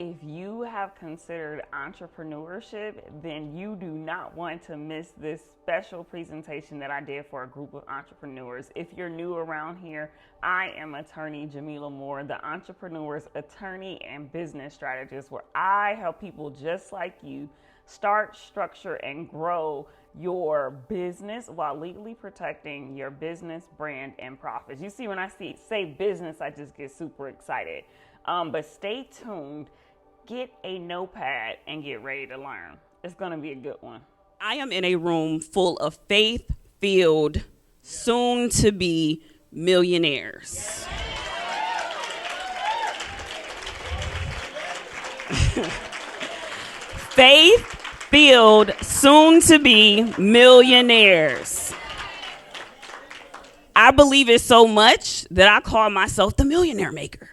If you have considered entrepreneurship, then you do not want to miss this special presentation that I did for a group of entrepreneurs. If you're new around here, I am attorney Jamila Moore, the entrepreneur's attorney and business strategist, where I help people just like you start, structure, and grow your business while legally protecting your business, brand, and profits. You see, when I say business, I just get super excited. But stay tuned. Get a notepad and get ready to learn. It's going to be a good one. I am in a room full of faith-filled, soon-to-be millionaires. Faith-filled, soon-to-be millionaires. I believe it so much that I call myself the millionaire maker.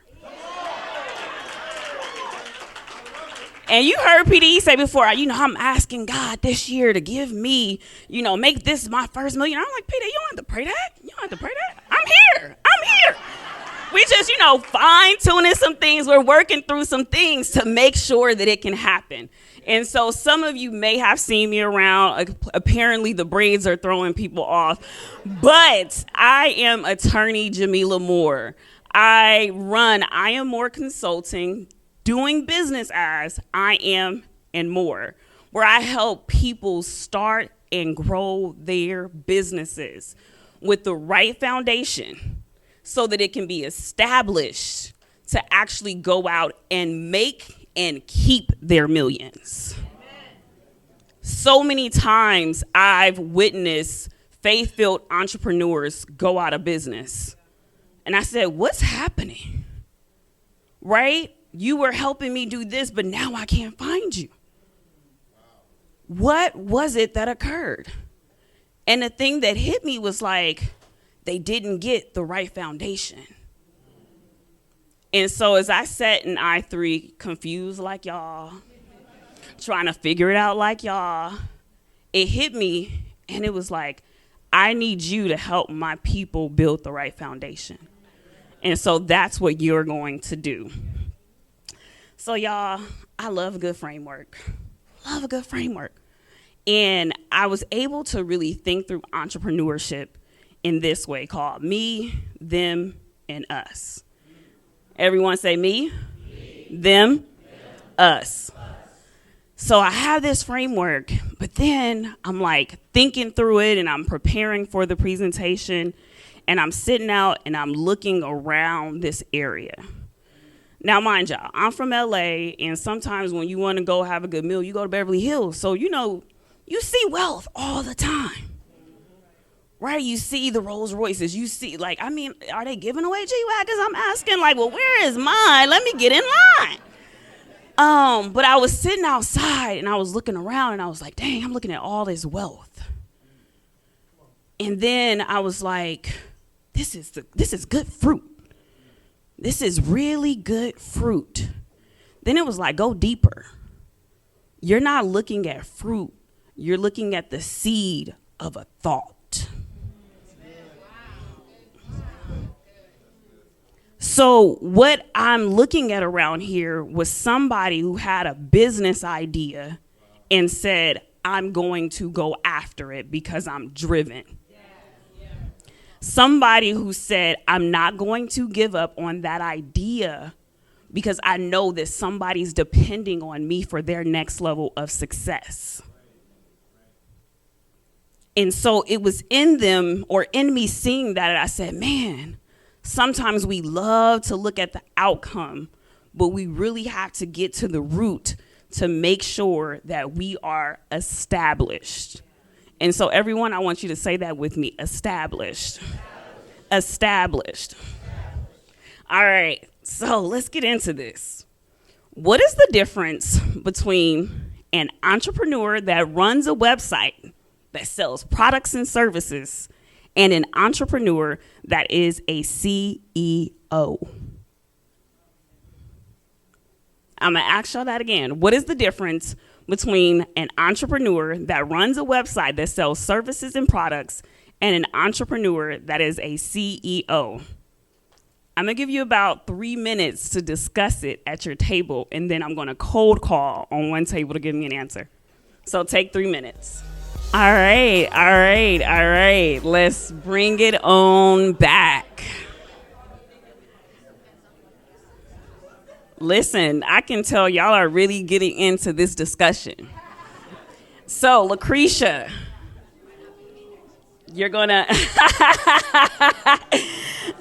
And you heard PDE say before, I'm asking God this year to give me, make this my first million. I'm like, PD, you don't have to pray that. You don't have to pray that. I'm here. We just, fine tuning some things. We're working through some things to make sure that it can happen. And so some of you may have seen me around. Apparently the braids are throwing people off. But I am attorney Jamila Moore. I am More Consulting, doing business as I Am and More, where I help people start and grow their businesses with the right foundation so that it can be established to actually go out and make and keep their millions. So many times I've witnessed faith-filled entrepreneurs go out of business. And I said, what's happening? Right? You were helping me do this, but now I can't find you. What was it that occurred? And the thing that hit me was like, they didn't get the right foundation. And so as I sat in I3, confused like y'all, trying to figure it out like y'all, it hit me and it was like, I need you to help my people build the right foundation. And so that's what you're going to do. So y'all, I love a good framework. And I was able to really think through entrepreneurship in this way called me, them, and us. Everyone say me, them, us. So I have this framework, but then I'm like thinking through it and I'm preparing for the presentation and I'm sitting out and I'm looking around this area. Now, mind y'all, I'm from LA, and sometimes when you want to go have a good meal, you go to Beverly Hills. So, you see wealth all the time, right? You see the Rolls Royces. You see, are they giving away G-Wagons? I'm asking, where is mine? Let me get in line. But I was sitting outside, and I was looking around, and I was like, dang, I'm looking at all this wealth. And then I was like, this is good fruit. This is really good fruit. Then it was like, go deeper. You're not looking at fruit. You're looking at the seed of a thought. So what I'm looking at around here was somebody who had a business idea and said, I'm going to go after it because I'm driven. Somebody who said, I'm not going to give up on that idea because I know that somebody's depending on me for their next level of success. And so it was in them or in me seeing that, I said, man, sometimes we love to look at the outcome, but we really have to get to the root to make sure that we are established. And so everyone, I want you to say that with me, established. Established. All right, so let's get into this. What is the difference between an entrepreneur that runs a website that sells products and services and an entrepreneur that is a CEO? I'm going to ask y'all that again. What is the difference between an entrepreneur that runs a website that sells services and products and an entrepreneur that is a CEO? I'm going to give you about 3 minutes to discuss it at your table, and then I'm going to cold call on one table to give me an answer. So take 3 minutes. All right. Let's bring it on back. Listen, I can tell y'all are really getting into this discussion. So, Lucretia, you're going to...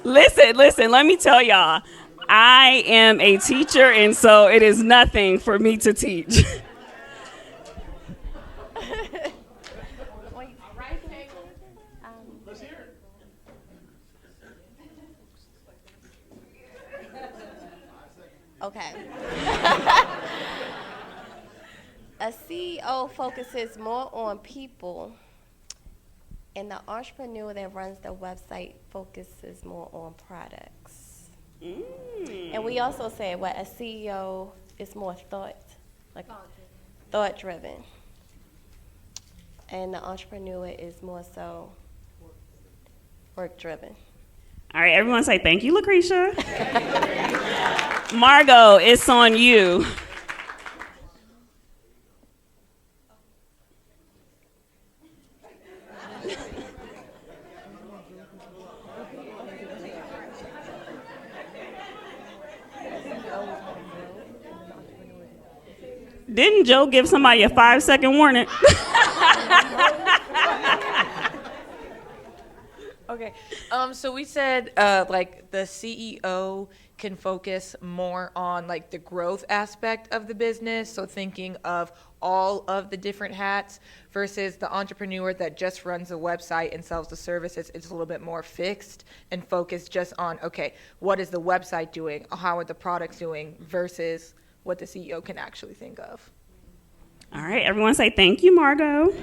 Listen, let me tell y'all. I am a teacher, and so it is nothing for me to teach. Okay. A CEO focuses more on people, and the entrepreneur that runs the website focuses more on products. And we also said what a CEO is more thought-driven, and the entrepreneur is more so work-driven. All right, everyone say thank you, Lucretia. Margot, it's on you. Didn't Joe give somebody a 5-second warning? Okay, so we said like the CEO can focus more on like the growth aspect of the business, so thinking of all of the different hats versus the entrepreneur that just runs a website and sells the services. It's a little bit more fixed and focused just on, okay, what is the website doing? How are the products doing versus what the CEO can actually think of. All right, everyone say thank you, Margot.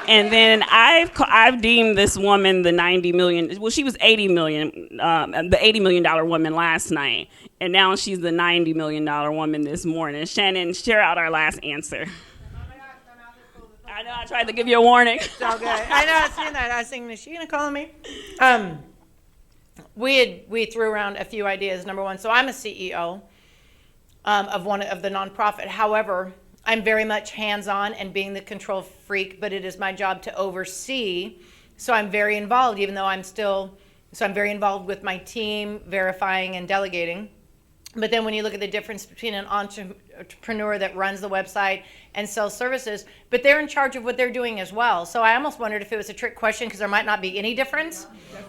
And then I've deemed this woman the 90 million. Well, she was 80 million, the $80 million woman last night, and now she's the $90 million woman this morning. Shannon, share out our last answer. I know I tried to give you a warning. It's all good. I know. I was seeing that. I was thinking, is she gonna call me? We threw around a few ideas. Number one, so I'm a CEO of one of the nonprofit. However, I'm very much hands-on and being the control freak, but it is my job to oversee. So I'm very involved, even though I'm very involved with my team, verifying and delegating. But then when you look at the difference between an entrepreneur that runs the website and sells services, but they're in charge of what they're doing as well. So I almost wondered if it was a trick question because there might not be any difference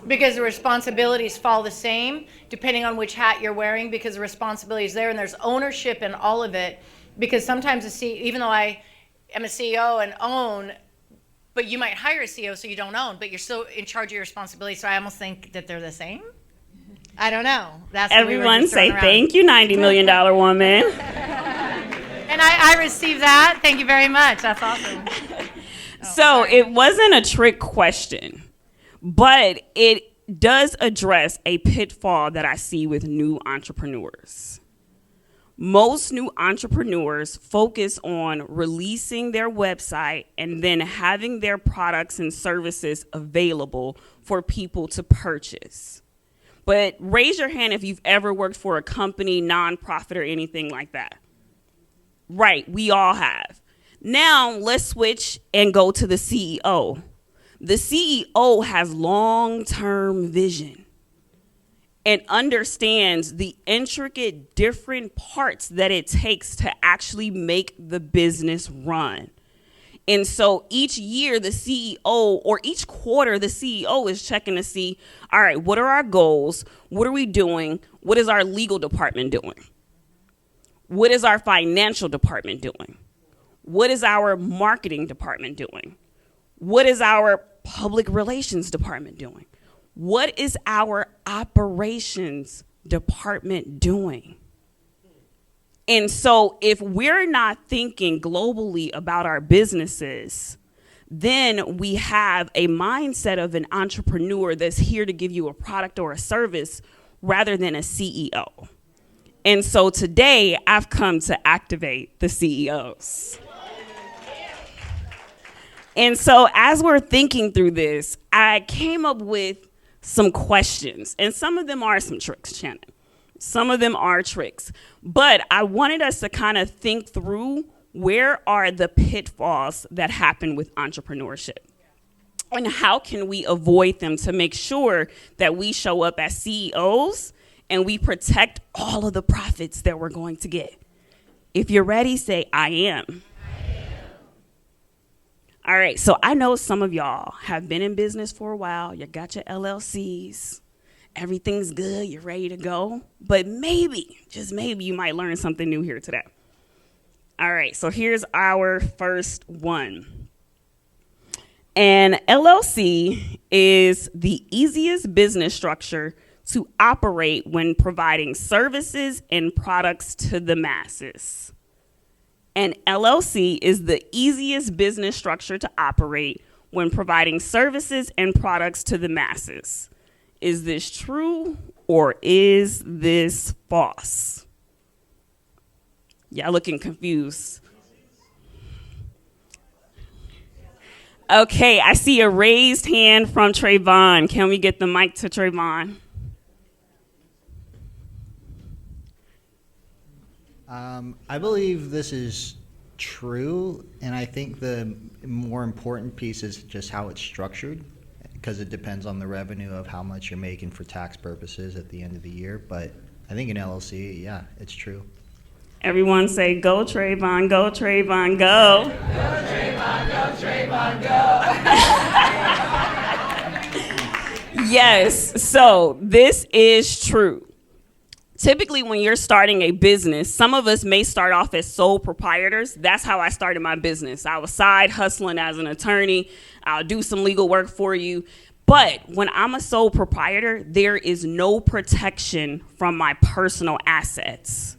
because the responsibilities fall the same depending on which hat you're wearing because the responsibility is there and there's ownership in all of it. Because sometimes even though I am a CEO and own, but you might hire a CEO so you don't own, but you're still in charge of your responsibility. So I almost think that they're the same. I don't know. That's everyone say thank you, $90 million woman. And I received that. Thank you very much. That's awesome. So it wasn't a trick question, but it does address a pitfall that I see with new entrepreneurs. Most new entrepreneurs focus on releasing their website and then having their products and services available for people to purchase. But raise your hand if you've ever worked for a company, nonprofit, or anything like that. Right, we all have. Now let's switch and go to the CEO. The CEO has long-term vision and understands the intricate different parts that it takes to actually make the business run. And so each year the CEO, or each quarter the CEO is checking to see, all right, what are our goals? What are we doing? What is our legal department doing? What is our financial department doing? What is our marketing department doing? What is our public relations department doing? What is our operations department doing? And so if we're not thinking globally about our businesses, then we have a mindset of an entrepreneur that's here to give you a product or a service rather than a CEO. And so today I've come to activate the CEOs. And so as we're thinking through this, I came up with some questions. And some of them are some tricks, Shannon. Some of them are tricks. But I wanted us to kind of think through, where are the pitfalls that happen with entrepreneurship? And how can we avoid them to make sure that we show up as CEOs and we protect all of the profits that we're going to get? If you're ready, say, I am. All right, so I know some of y'all have been in business for a while. You got your LLCs. Everything's good. You're ready to go. But maybe, just maybe, you might learn something new here today. All right, so here's our first one. An LLC is the easiest business structure to operate when providing services and products to the masses. An LLC is the easiest business structure to operate when providing services and products to the masses. Is this true or is this false? Y'all looking confused. Okay, I see a raised hand from Trayvon. Can we get the mic to Trayvon? I believe this is true, and I think the more important piece is just how it's structured, because it depends on the revenue of how much you're making for tax purposes at the end of the year. But I think an LLC, yeah, it's true. Everyone say, go Trayvon, go Trayvon, go. Go Trayvon, go Trayvon, go. Yes, so this is true. Typically, when you're starting a business, some of us may start off as sole proprietors. That's how I started my business. I was side hustling as an attorney. I'll do some legal work for you. But when I'm a sole proprietor, there is no protection from my personal assets.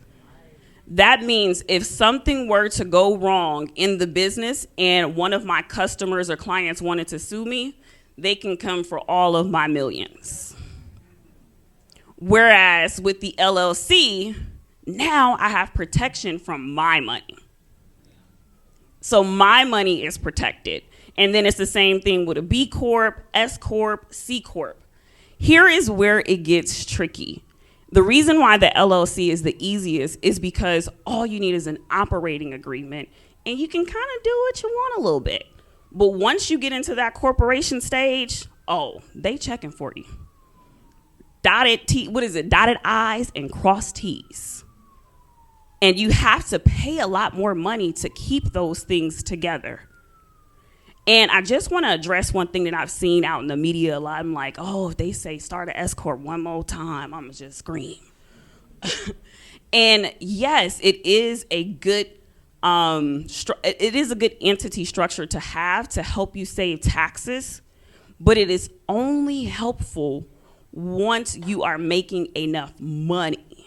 That means if something were to go wrong in the business and one of my customers or clients wanted to sue me, they can come for all of my millions. Whereas with the LLC, now I have protection from my money. So my money is protected. And then it's the same thing with a B Corp, S Corp, C Corp. Here is where it gets tricky. The reason why the LLC is the easiest is because all you need is an operating agreement, and you can kind of do what you want a little bit. But once you get into that corporation stage, oh, they checking for you. Dotted I's and crossed T's. And you have to pay a lot more money to keep those things together. And I just want to address one thing that I've seen out in the media a lot. I'm like, oh, if they say start an S Corp one more time, I'm going to just scream. And yes, it is a good entity structure to have to help you save taxes, but it is only helpful once you are making enough money.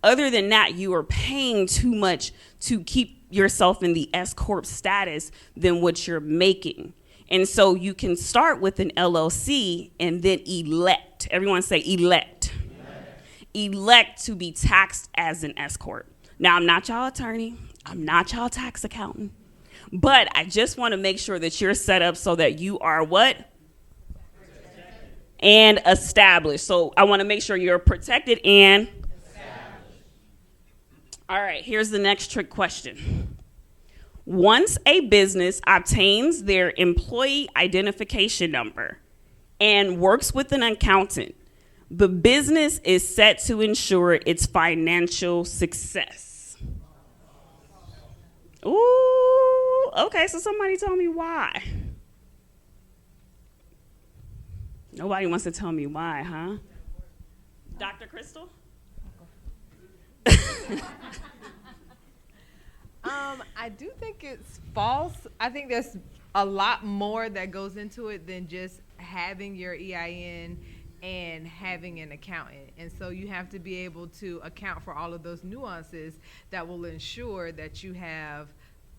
Other than that, you are paying too much to keep yourself in the S Corp status than what you're making. And so you can start with an LLC and then elect. Everyone say elect. Elect to be taxed as an S Corp. Now, I'm not y'all attorney. I'm not y'all tax accountant. But I just want to make sure that you're set up so that you are what? And established. So I want to make sure you're protected and established. All right, here's the next trick question. Once a business obtains their employee identification number and works with an accountant, the business is set to ensure its financial success. Ooh, okay, so somebody tell me why. Nobody wants to tell me why, huh? Dr. Crystal? I do think it's false. I think there's a lot more that goes into it than just having your EIN and having an accountant. And so you have to be able to account for all of those nuances that will ensure that you have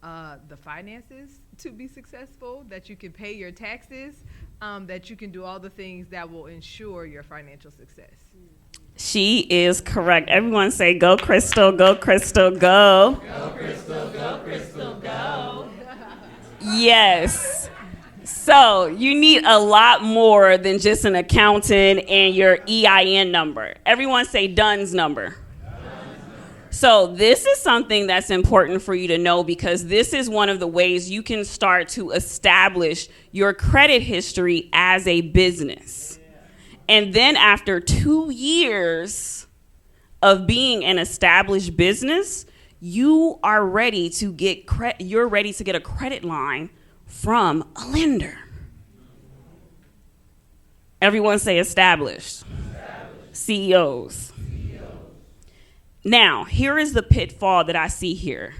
the finances to be successful, that you can pay your taxes, that you can do all the things that will ensure your financial success. She is correct. Everyone say, go Crystal, go Crystal, go. Go Crystal, go Crystal, go. Yes. So So you need a lot more than just an accountant and your EIN number. Everyone say DUNS number. So this is something that's important for you to know, because this is one of the ways you can start to establish your credit history as a business. And then after 2 years of being an established business, you are ready to get you're ready to get a credit line from a lender. Everyone say established. CEOs. Now, here is the pitfall that I see here.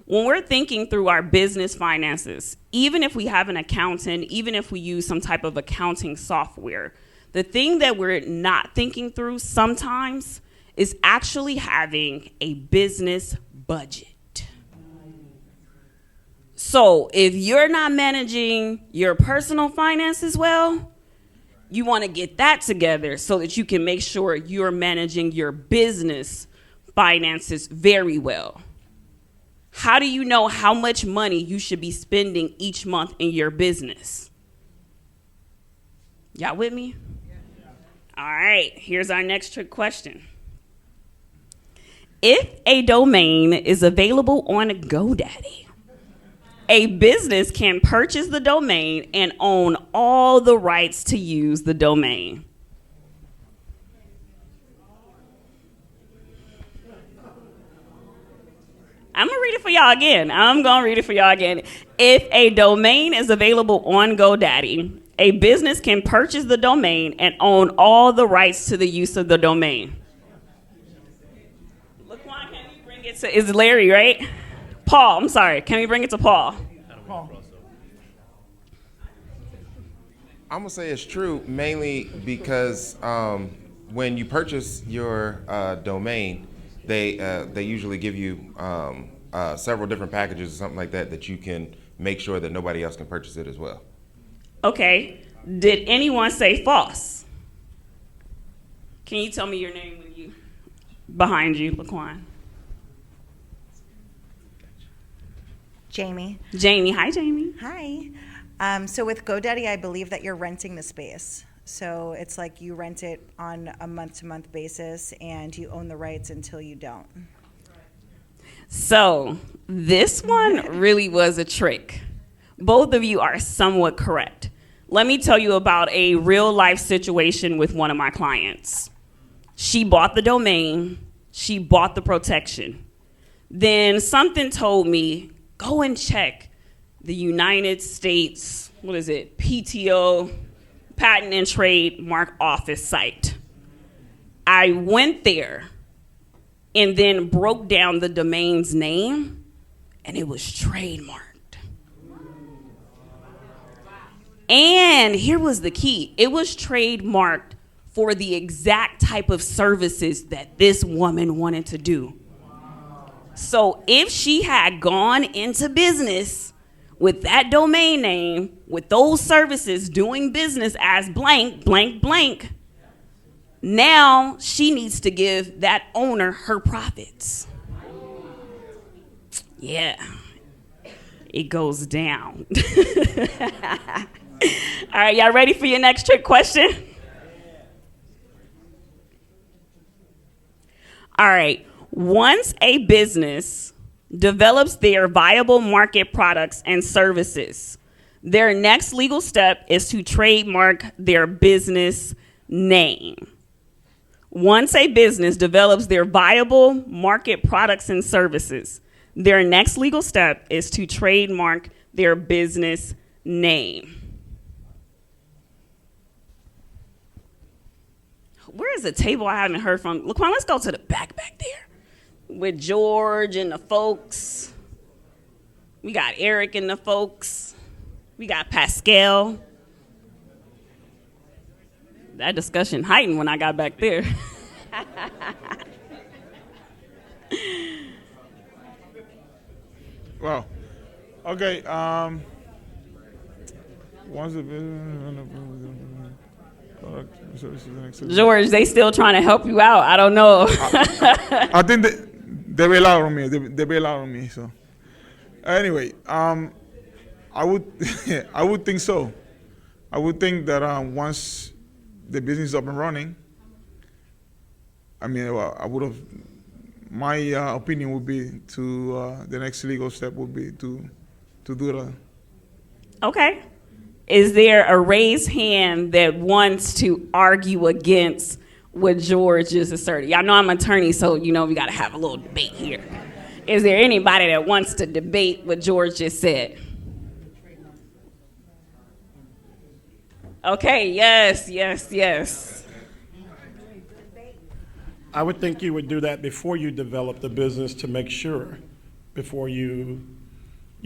When we're thinking through our business finances, even if we have an accountant, even if we use some type of accounting software, the thing that we're not thinking through sometimes is actually having a business budget. So if you're not managing your personal finances well, you want to get that together so that you can make sure you're managing your business finances very well. How do you know how much money you should be spending each month in your business? Y'all with me? All right, here's our next trick question. If a domain is available on GoDaddy, a business can purchase the domain and own all the rights to use the domain. I'm going to read it for y'all again. If a domain is available on GoDaddy, a business can purchase the domain and own all the rights to the use of the domain. Laquan, can we bring it to, is Larry, right? Paul, I'm sorry. Can we bring it to Paul? I'm going to say it's true, mainly because when you purchase your domain, they usually give you several different packages or something like that you can make sure that nobody else can purchase it as well. Okay. Did anyone say false? Can you tell me your name when you behind you, Laquan? Jamie. Jamie. Hi, Jamie. Hi. So with GoDaddy, I believe that you're renting the space. So it's like you rent it on a month-to-month basis, and you own the rights until you don't. So this one really was a trick. Both of you are somewhat correct. Let me tell you about a real-life situation with one of my clients. She bought the domain. She bought the protection. Then something told me, go and check the United States, PTO, Patent and Trademark Office site. I went there and then broke down the domain's name, and it was trademarked. And here was the key. It was trademarked for the exact type of services that this woman wanted to do. So if she had gone into business with that domain name, with those services, doing business as blank, blank, blank, now she needs to give that owner her profits. Yeah, it goes down. All right, y'all ready for your next trick question? All right, once a business develops their viable market products and services, their next legal step is to trademark their business name. Once a business develops their viable market products and services, their next legal step is to trademark their business name. Where is the table I haven't heard from? Laquan, let's go to the back there with George and the folks. We got Eric and the folks. We got Pascal. That discussion heightened when I got back there. Well, okay. Once a business, George, they still trying to help you out. I don't know. I think they bail out on me. They bail out on me. So, anyway, I would, I would think so. I would think that once the business is up and running, I mean, I would have. My opinion would be to the next legal step would be to do that. Okay. Is there a raised hand that wants to argue against what George is asserting? Y'all know I'm an attorney, so we got to have a little debate here. Is there anybody that wants to debate what George just said? Okay, yes. I would think you would do that before you develop the business to make sure, before you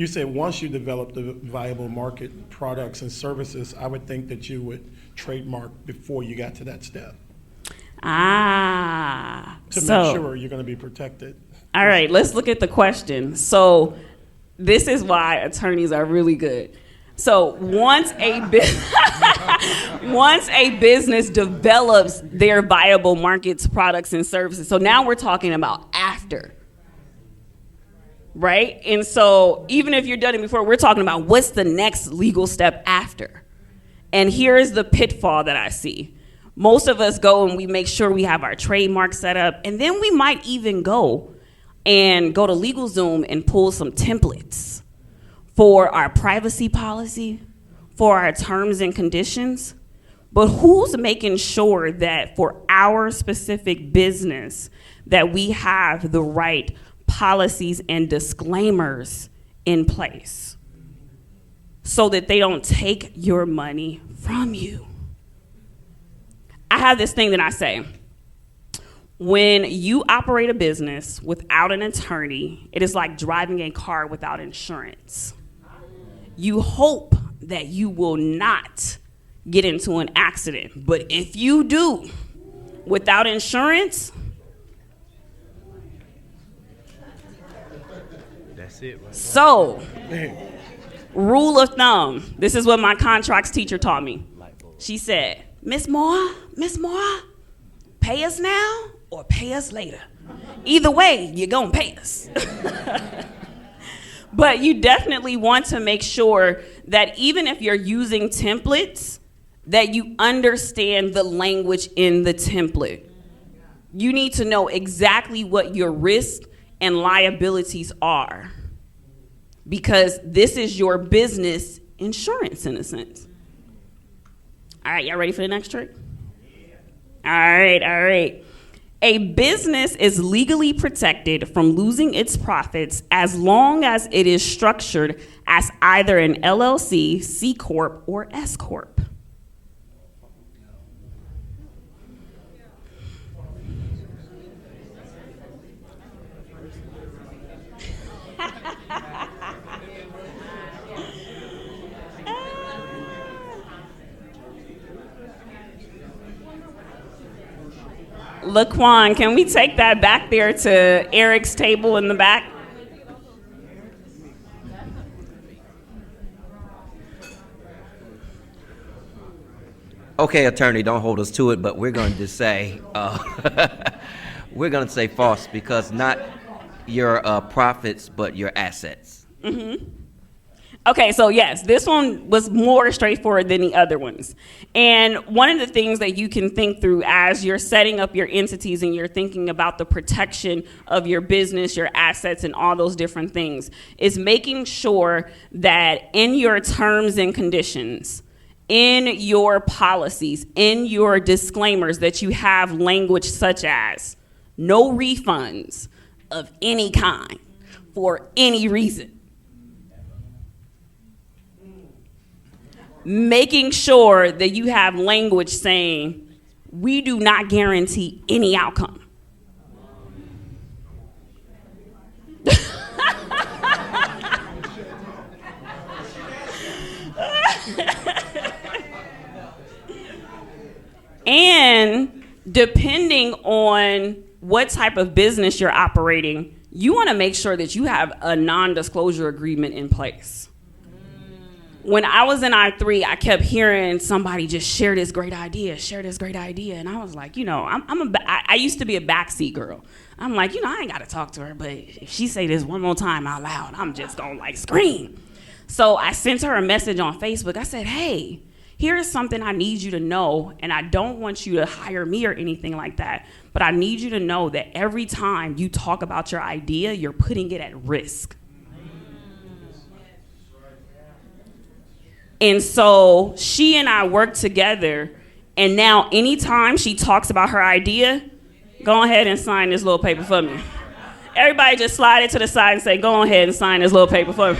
said once you develop the viable market products and services, I would think that you would trademark before you got to that step. To make sure you're going to be protected. All right, let's look at the question. So this is why attorneys are really good. So once a business develops their viable markets, products, and services, so now we're talking about after, right? And so even if you're done it before, we're talking about what's the next legal step after. And here's the pitfall that I see. Most of us go and we make sure we have our trademark set up, and then we might even go to LegalZoom and pull some templates for our privacy policy, for our terms and conditions. But who's making sure that for our specific business that we have the right policies and disclaimers in place so that they don't take your money from you? I have this thing that I say. When you operate a business without an attorney, it is like driving a car without insurance. You hope that you will not get into an accident. But if you do, without insurance, that's it. Right? So, rule of thumb, this is what my contracts teacher taught me. She said, Miss Moore, pay us now or pay us later. Either way, you're going to pay us. But you definitely want to make sure that even if you're using templates, that you understand the language in the template. You need to know exactly what your risks and liabilities are, because this is your business insurance in a sense. All right, y'all ready for the next trick? All right. A business is legally protected from losing its profits as long as it is structured as either an LLC, C Corp, or S Corp. Laquan, can we take that back there to Eric's table in the back? Okay, attorney, don't hold us to it, but we're going to just say, we're going to say false, because not your profits, but your assets. Mm-hmm. Okay, so yes, this one was more straightforward than the other ones. And one of the things that you can think through as you're setting up your entities and you're thinking about the protection of your business, your assets, and all those different things is making sure that in your terms and conditions, in your policies, in your disclaimers, that you have language such as no refunds of any kind for any reason. Making sure that you have language saying, we do not guarantee any outcome. And depending on what type of business you're operating, you want to make sure that you have a non-disclosure agreement in place. When I was in I3, I kept hearing somebody just share this great idea. And I was like, I used to be a backseat girl. I'm like, I ain't got to talk to her, but if she say this one more time out loud, I'm just going to scream. So I sent her a message on Facebook. I said, hey, here's something I need you to know, and I don't want you to hire me or anything like that, but I need you to know that every time you talk about your idea, you're putting it at risk. And so she and I worked together, and now anytime she talks about her idea, go ahead and sign this little paper for me. Everybody just slide it to the side and say, go ahead and sign this little paper for me.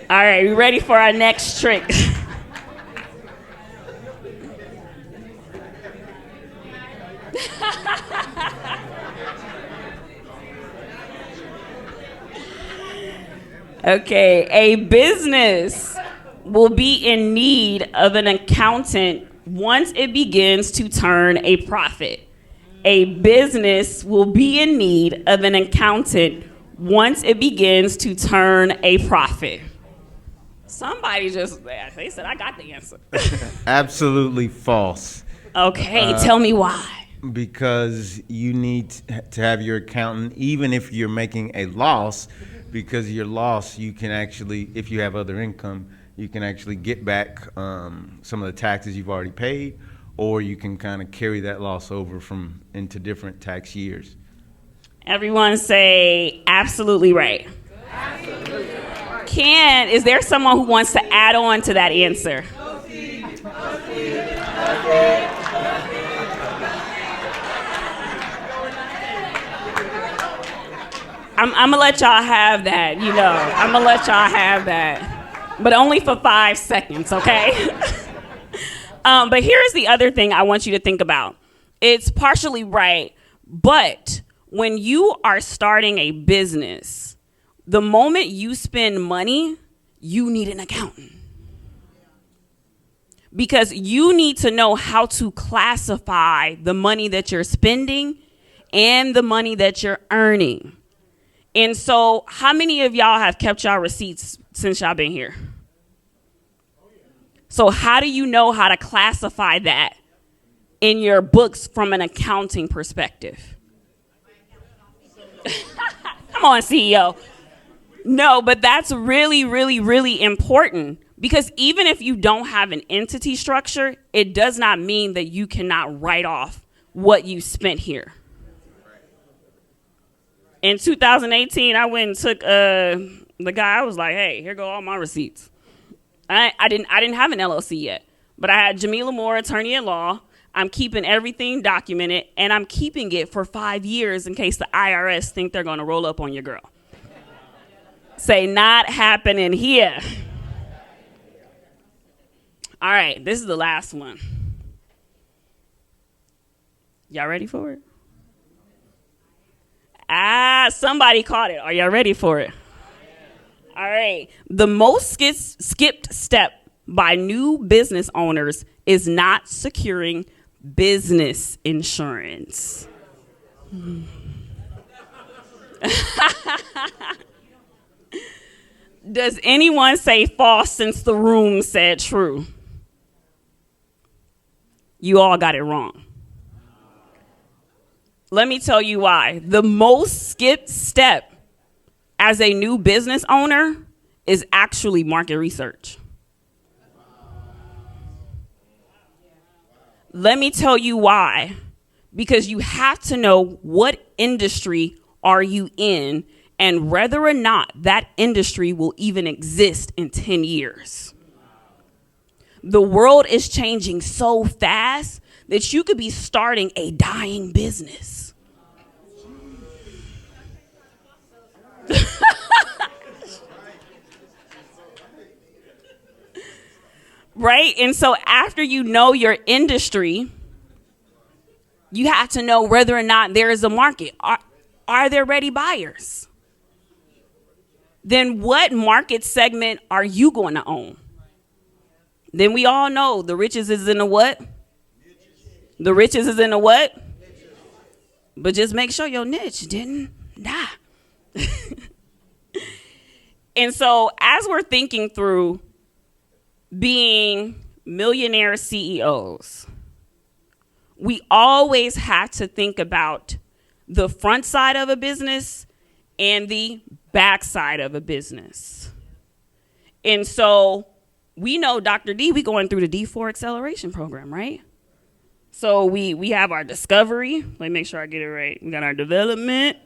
All right, we ready for our next trick? Okay, a business will be in need of an accountant once it begins to turn a profit. A business will be in need of an accountant once it begins to turn a profit. Somebody they said, I got the answer. Absolutely false. Okay, tell me why. Because you need to have your accountant, even if you're making a loss, because your loss, you can actually, if you have other income, you can actually get back some of the taxes you've already paid, or you can kind of carry that loss over into different tax years. Everyone say absolutely right. Absolutely. Is there someone who wants to add on to that answer? I'm gonna let y'all have that, I'm gonna let y'all have that, but only for 5 seconds, okay? But here's the other thing I want you to think about. It's partially right, but when you are starting a business, the moment you spend money, you need an accountant. Because you need to know how to classify the money that you're spending and the money that you're earning. And so how many of y'all have kept y'all receipts since y'all been here? So how do you know how to classify that in your books from an accounting perspective? Come on, CEO. No, but that's really, really, really important, because even if you don't have an entity structure, it does not mean that you cannot write off what you spent here. In 2018, I went and took the guy. I was like, "Hey, here go all my receipts." I didn't have an LLC yet, but I had Jamila Moore, attorney at law. I'm keeping everything documented, and I'm keeping it for 5 years in case the IRS think they're going to roll up on your girl. Say, not happening here. All right, this is the last one. Y'all ready for it? Somebody caught it. Are y'all ready for it? All right. The most skipped step by new business owners is not securing business insurance. Does anyone say false since the room said true? You all got it wrong. Let me tell you why. The most skipped step as a new business owner is actually market research. Let me tell you why. Because you have to know what industry are you in and whether or not that industry will even exist in 10 years. The world is changing so fast that you could be starting a dying business. Right? And so after you know your industry, you have to know whether or not there is a market. Are there ready buyers? Then what market segment are you going to own? Then we all know the riches is in the what? The riches is in the what? But just make sure your niche didn't die. And so as we're thinking through being millionaire CEOs, we always have to think about the front side of a business and the backside of a business. And so we know Dr. D, we going through the D4 acceleration program, right? So we have our discovery. Let me make sure I get it right. We got our development.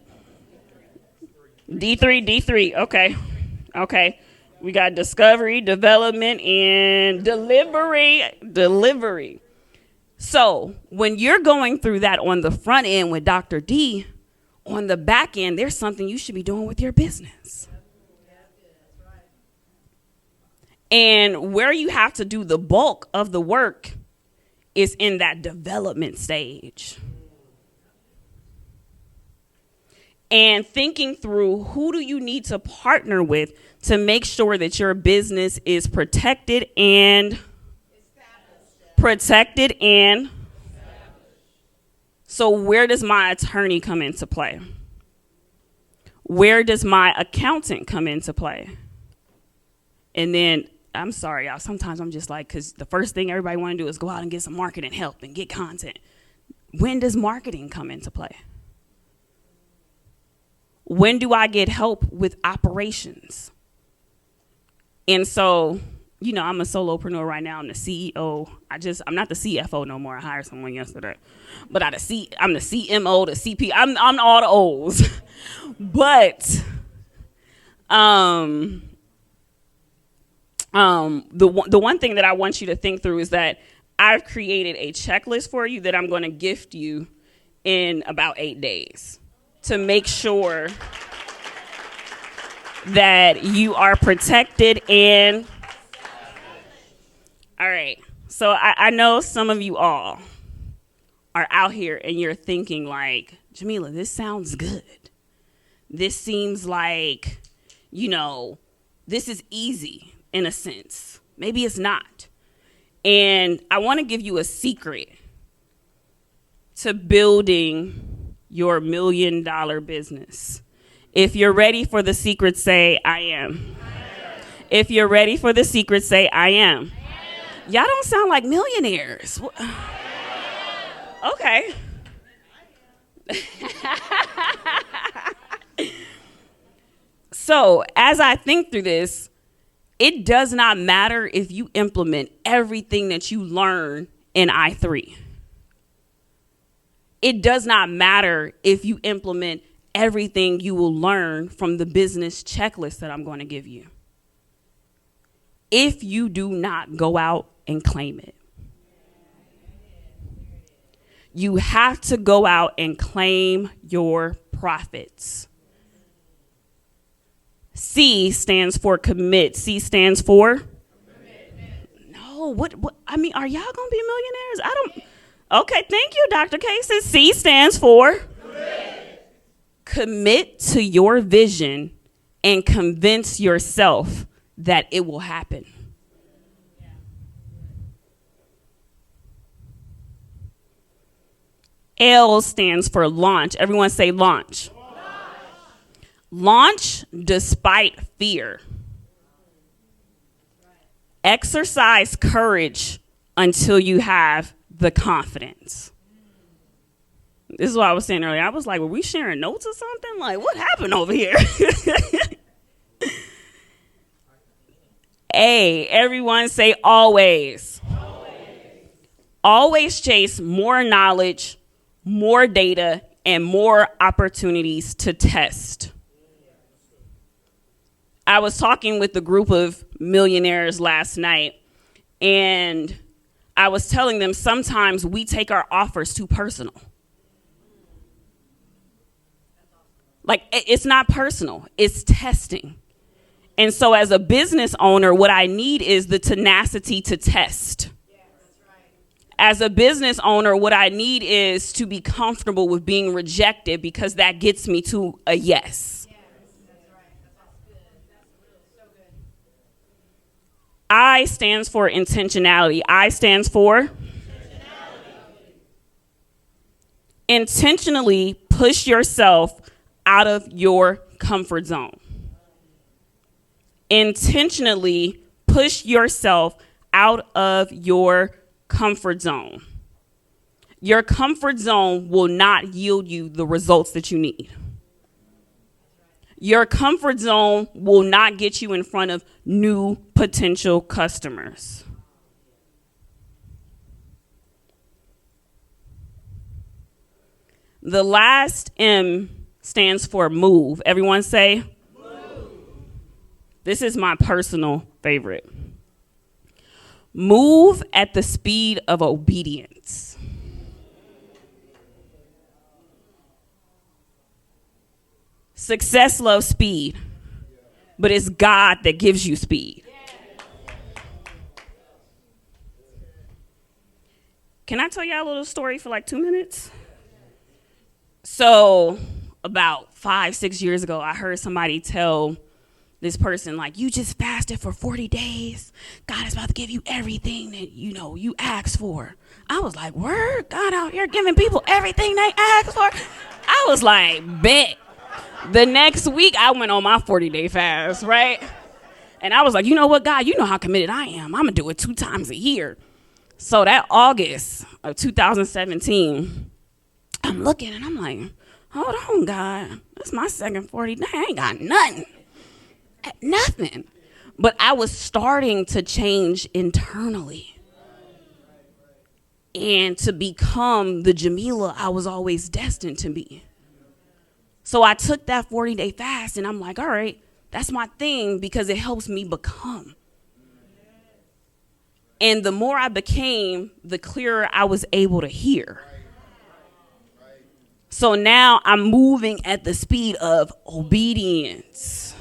D3, okay. We got discovery, development, and delivery. So when you're going through that on the front end with Dr. D, on the back end, there's something you should be doing with your business. And where you have to do the bulk of the work is in that development stage. And thinking through who do you need to partner with to make sure that your business is protected and so where does my attorney come into play? Where does my accountant come into play? And then, I'm sorry, y'all, sometimes I'm just like, because the first thing everybody want to do is go out and get some marketing help and get content. When does marketing come into play? When do I get help with operations? And so, you know, I'm a solopreneur right now. I'm the CEO. I'm not the CFO no more. I hired someone yesterday. But I'm the CMO, the CP. I'm all the O's. But the one thing that I want you to think through is that I've created a checklist for you that I'm going to gift you in about 8 days to make sure that you are protected and all right. So I know some of you all are out here and you're thinking like, Jamila, this sounds good. This seems like, you know, this is easy in a sense. Maybe it's not. And I want to give you a secret to building your $1 million business. If you're ready for the secret, say, I am. If you're ready for the secret, say, I am. Y'all don't sound like millionaires. Okay. So as I think through this, it does not matter if you implement everything that you learn in I3. It does not matter if you implement everything you will learn from the business checklist that I'm going to give you. If you do not go out and claim it. You have to go out and claim your profits. C stands for commit. C stands for? Commitment. No, what? I mean, are y'all going to be millionaires? I don't. Okay, thank you, Dr. Casey. C stands for? Commit to your vision and convince yourself that it will happen. L stands for launch. Everyone say launch. Launch despite fear. Exercise courage until you have the confidence. This is what I was saying earlier. I was like, were we sharing notes or something? Like, what happened over here? A, everyone say always. Always chase more knowledge, more data, and more opportunities to test. I was talking with a group of millionaires last night, and I was telling them sometimes we take our offers too personal. Like, it's not personal, it's testing. And so as a business owner, what I need is the tenacity to test. As a business owner, what I need is to be comfortable with being rejected because that gets me to a yes. I stands for intentionality. I stands for? Intentionally push yourself out of your comfort zone. Intentionally push yourself out of your comfort zone. Your comfort zone will not yield you the results that you need. Your comfort zone will not get you in front of new potential customers. The last M stands for move. Everyone say move. This is my personal favorite. Move at the speed of obedience. Success loves speed, but it's God that gives you speed. Can I tell y'all a little story for like 2 minutes? So about 5-6 years ago, I heard somebody tell this person, like, you just fasted for 40 days. God is about to give you everything that, you asked for. I was like, word? God out here giving people everything they asked for? I was like, bet. The next week, I went on my 40-day fast, right? And I was like, you know what, God, you know how committed I am. I'm going to do it 2 times a year. So that August of 2017, I'm looking and I'm like, hold on, God. That's my second 40 day. I ain't got nothing. Nothing. But I was starting to change internally and to become the Jamila I was always destined to be. So I took that 40-day fast and I'm like, all right, that's my thing because it helps me become. And the more I became, the clearer I was able to hear. So now I'm moving at the speed of obedience.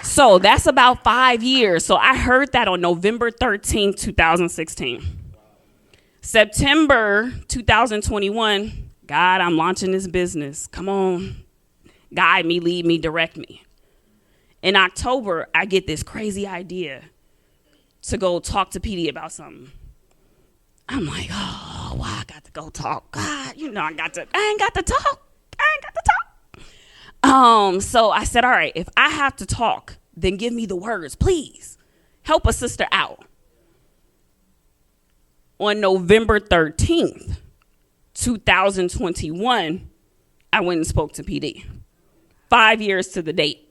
So that's about 5 years. So I heard that on November 13th, 2016. September 2021, God, I'm launching this business. Come on. Guide me, lead me, direct me. In October, I get this crazy idea to go talk to PD about something. I'm like, oh, why I got to go talk? God, I ain't got to talk. So I said, all right, if I have to talk, then give me the words, please. Help a sister out. On November 13th, 2021, I went and spoke to PD. 5 years to the date.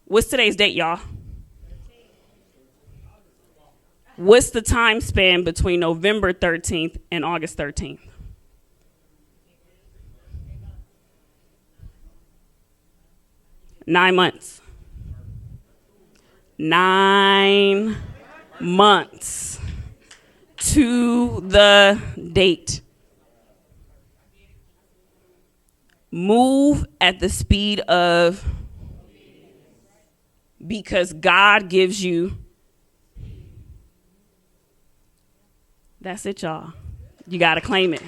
What's today's date, y'all? What's the time span between November 13th and August 13th? Nine months. 9 months to the date. Move at the speed of, because God gives you. That's it, y'all. You got to claim it.